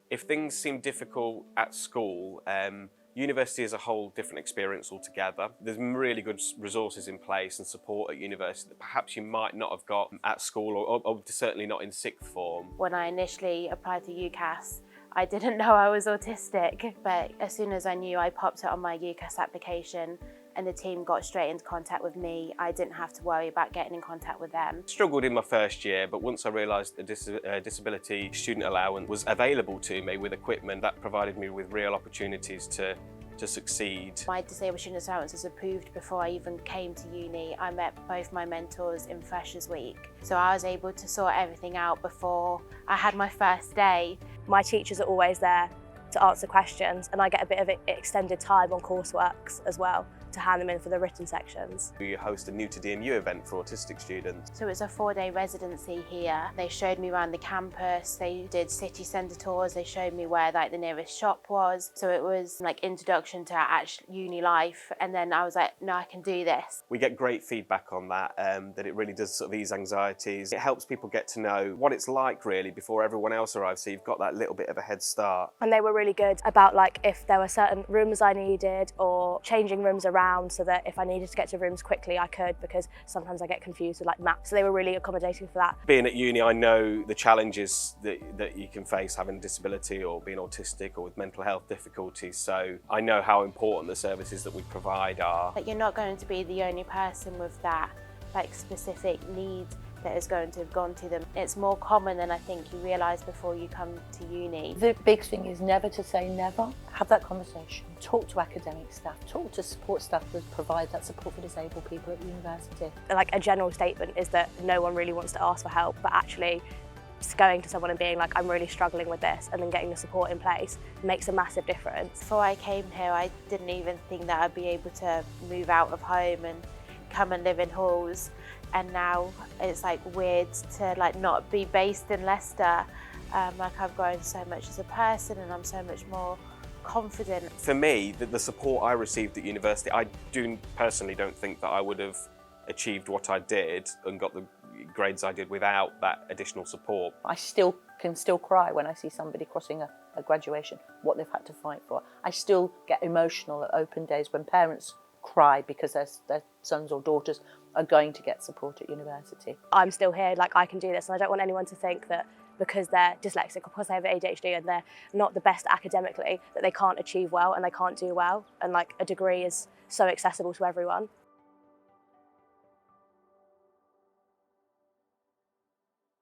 If things seem difficult at school, university is a whole different experience altogether. There's really good resources in place and support at university that perhaps you might not have got at school or certainly not in sixth form. When I initially applied to UCAS, I didn't know I was autistic, but as soon as I knew, I popped it on my UCAS application and the team got straight into contact with me. I didn't have to worry about getting in contact with them. Struggled in my first year, but once I realised the disability student allowance was available to me with equipment, that provided me with real opportunities to succeed. My disabled student allowance was approved before I even came to uni. I met both my mentors in Freshers Week, so I was able to sort everything out before I had my first day. My teachers are always there to answer questions, and I get a bit of extended time on courseworks as well to hand them in for the written sections. We host a New to DMU event for autistic students. So it was a 4-day residency here. They showed me around the campus, they did city centre tours, they showed me where the nearest shop was. So it was like introduction to actual uni life, and then I was like, no, I can do this. We get great feedback on that, that it really does sort of ease anxieties. It helps people get to know what it's like really before everyone else arrives, so you've got that little bit of a head start. And they were really good about like if there were certain rooms I needed or changing rooms around so that if I needed to get to rooms quickly I could, because sometimes I get confused with like maps. So they were really accommodating for that. Being at uni, I know the challenges that you can face having a disability or being autistic or with mental health difficulties, so I know how important the services that we provide are. But you're not going to be the only person with that like specific need that is going to have gone to them. It's more common than I think you realise before you come to uni. The big thing is never to say never. Have that conversation. Talk to academic staff, talk to support staff that provide that support for disabled people at university. Like a general statement is that no one really wants to ask for help, but actually just going to someone and being like, I'm really struggling with this, and then getting the support in place makes a massive difference. Before I came here, I didn't even think that I'd be able to move out of home and come and live in halls. And now it's like weird to like not be based in Leicester. Like I've grown so much as a person and I'm so much more confident. For me, the support I received at university, I personally don't think that I would have achieved what I did and got the grades I did without that additional support. I can still cry when I see somebody crossing a graduation, what they've had to fight for. I still get emotional at open days when parents cry because their sons or daughters are going to get support at university. I'm still here, like I can do this, and I don't want anyone to think that because they're dyslexic or because they have ADHD and they're not the best academically that they can't achieve well and they can't do well, and like a degree is so accessible to everyone.